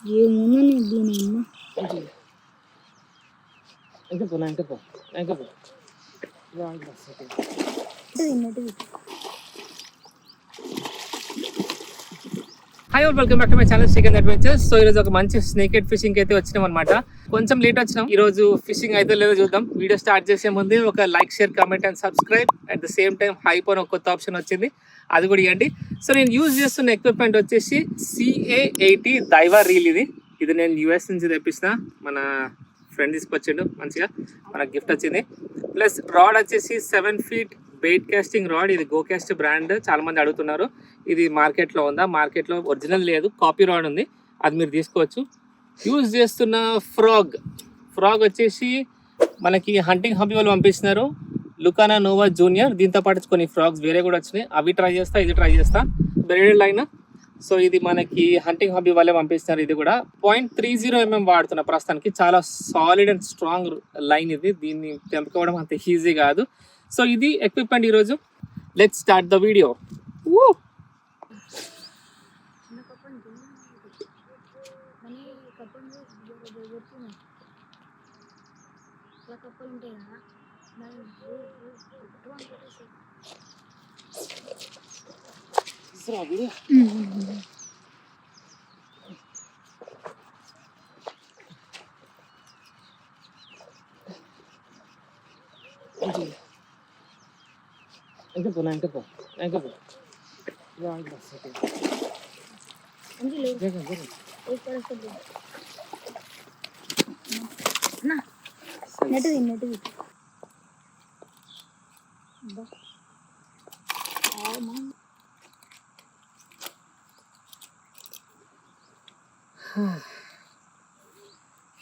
ఏముందని దీని అమ్మ hi all, welcome back to my channel Srikanth adventures. So ఈరోజు ఒక మంచి స్నేకెడ్ ఫిషింగ్ అయితే వచ్చినాం అనమాట. కొంచెం లేట్ వచ్చినాం. ఈ రోజు ఫిషింగ్ అయితే లేదో చూద్దాం. వీడియో స్టార్ట్ చేసే ముందు ఒక like, share, comment and subscribe. At the same time hype అని ఒక కొత్త ఆప్షన్ వచ్చింది, అది కూడా ఇవ్వండి. సో నేను యూజ్ చేస్తున్న ఎక్విప్మెంట్ వచ్చేసి CA80 దైవా రీల్. ఇది నేను US నుంచి తెప్పించిన. మన ఫ్రెండ్ తీసుకొచ్చిండు, మంచిగా మనకు గిఫ్ట్ వచ్చింది. ప్లస్ రాడ్ వచ్చేసి 7 feet బెయిట్ కాస్టింగ్ రాడ్. ఇది గోకాస్ట్ బ్రాండ్, చాలా మంది అడుగుతున్నారు. ఇది మార్కెట్లో ఉందా? మార్కెట్లో ఒరిజినల్ లేదు, కాపీ రాడ్ ఉంది, అది మీరు తీసుకోవచ్చు. యూజ్ చేస్తున్న ఫ్రాగ్ వచ్చేసి మనకి హంటింగ్ హబీ వాళ్ళు పంపిస్తున్నారు, లుకానా నోవా జూనియర్. దీంతో పాటు కొన్ని ఫ్రాగ్స్ వేరే కూడా వచ్చినాయి, అవి ట్రై చేస్తా, ఇది ట్రై చేస్తా. Braided line. సో ఇది మనకి హంటింగ్ హబీ వాళ్ళే పంపిస్తున్నారు. ఇది కూడా 0.30 mm వాడుతున్నా ప్రస్తుతానికి. చాలా సాలిడ్ అండ్ స్ట్రాంగ్ లైన్ ఇది. దీన్ని తెంపుకోవడం అంత ఈజీ కాదు. సో ఇది ఎక్విప్మెంట్ ఈరోజు. Let's start the video.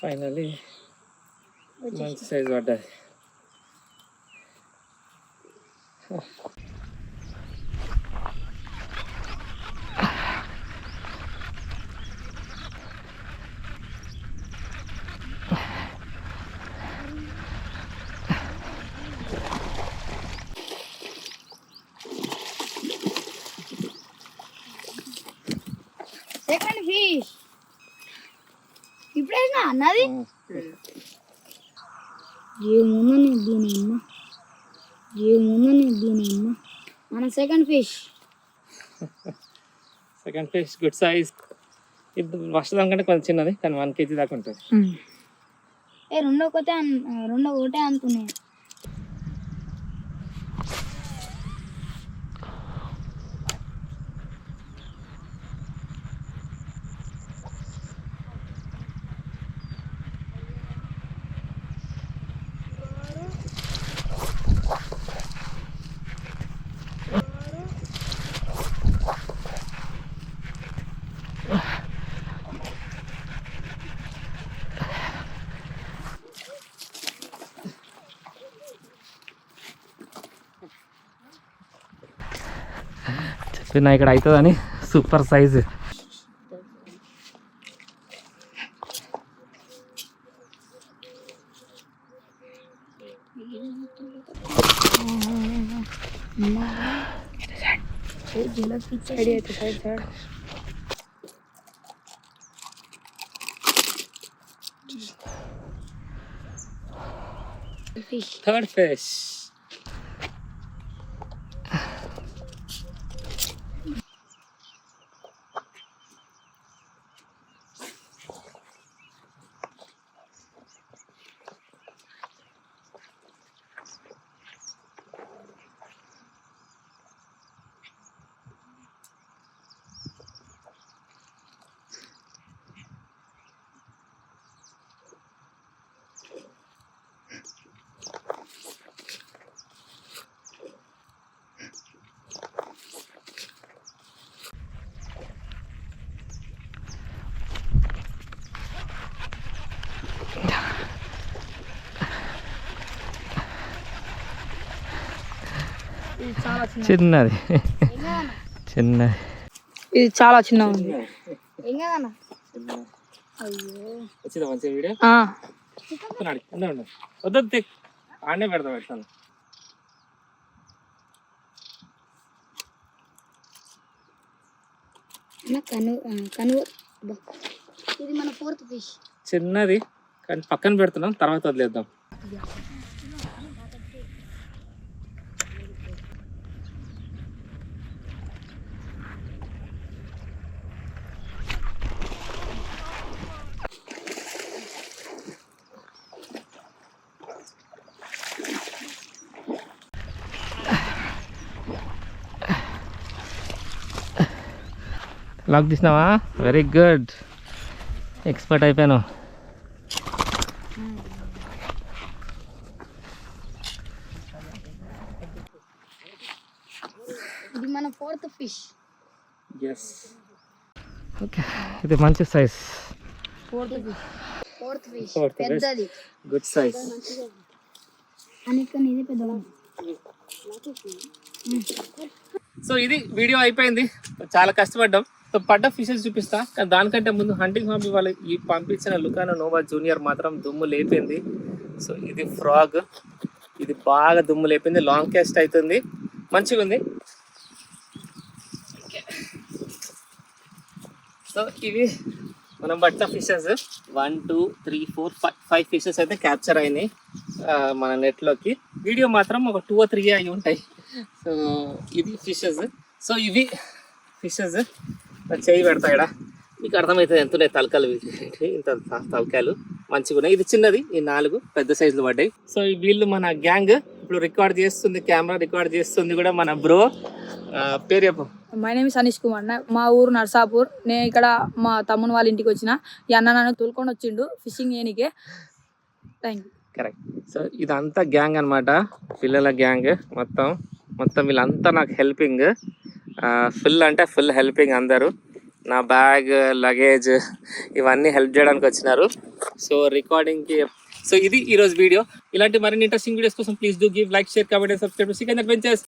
Finally మంచి సైజ్ పడ్డది. సెకండ్ ఫిష్ ఇప్పుడేనా అన్నది? ఏముందని దీని అమ్మ మన సెకండ్ ఫిష్ గుడ్ సైజ్. ఇది ఫస్ట్ దానికంటే కొంచెం చిన్నది, కానీ 1 kg దాకా ఉంటుంది. రెండో ఒకటే అనుకున్నాయి. చెప్పిన ఇక్కడ అవుతుందని సూపర్ సైజ్. Third fish. చిన్నది. ఇది చాలా చిన్న ఉంది. వద్దు, ఆడనే పెడతాను. కను ఇది మన ఫోర్త్ ఫిష్. చిన్నది కానీ పక్కన పెడుతున్నాం, తర్వాత వదిలేద్దాం. లాక్ తీసినావా? వెరీ గుడ్, ఎక్స్పర్ట్ అయిపోయాను. ఇది మన ఫోర్త్ ఫిష్. ఎస్, ఓకే, ఇది మంచి size. Fourth fish. Fourth fish. పెద్దది. Good size. అనేది పెద్దది. సో ఇది వీడియో అయిపోయింది. చాలా కష్టపడ్డాం. సో పడ్డ ఫిషెస్ చూపిస్తా, కానీ దానికంటే ముందు హంటింగ్ హాబీ వాళ్ళు ఈ పంపించిన లుకానో నోవా జూనియర్ మాత్రం దుమ్ము లేపింది. సో ఇది ఫ్రాగ్, ఇది బాగా దుమ్ము లేపింది, లాంగ్ కాస్ట్ అవుతుంది, మంచిగా ఉంది. సో ఇవి మనం పట్టిన ఫిషెస్ 1 2 3 4 5 ఫిషెస్ అయితే క్యాప్చర్ అయినాయి మన నెట్లోకి. వీడియో మాత్రం ఒక 2 or 3 అయి ఉంటాయి. సో ఇది ఫిషెస్. సో ఇవి ఫిషెస్ చేయి పెడతా ఇక్కడ, మీకు అర్థమవుతుంది ఎంత ఉన్నాయి తలకాయలు. ఇంత తలకాయలు మంచిగా ఉన్నాయి. ఇది చిన్నది, ఈ 4 పెద్ద సైజులు పడ్డాయి. సో వీళ్ళు మన గ్యాంగ్. ఇప్పుడు రికార్డ్ చేస్తుంది, కెమెరా రికార్డ్ చేస్తుంది కూడా మన బ్రో. పేరు చెప్పు. My name is Anish Kumar. మా ఊరు నర్సాపూర్. నేను ఇక్కడ మా తమ్ముని వాళ్ళ ఇంటికి వచ్చిన. ఈ అన్న నన్ను తోలుకొని వచ్చిండు ఫిషింగ్ చేయనికే. Thank you. కరెక్ట్. సో ఇదంతా గ్యాంగ్ అనమాట, పిల్లల గ్యాంగ్ మొత్తం వీళ్ళంతా నాకు హెల్పింగ్. ఫుల్ అంటే ఫుల్ హెల్పింగ్ అందరూ. నా బ్యాగ్, లగేజ్ ఇవన్నీ హెల్ప్ చేయడానికి వచ్చినారు. సో రికార్డింగ్కి. సో ఇది ఈరోజు వీడియో. ఇలాంటి మరిన్ని ఇంట్రెస్టింగ్ వీడియోస్ కోసం please do give like, share, comment and subscribe to Sikandar adventures.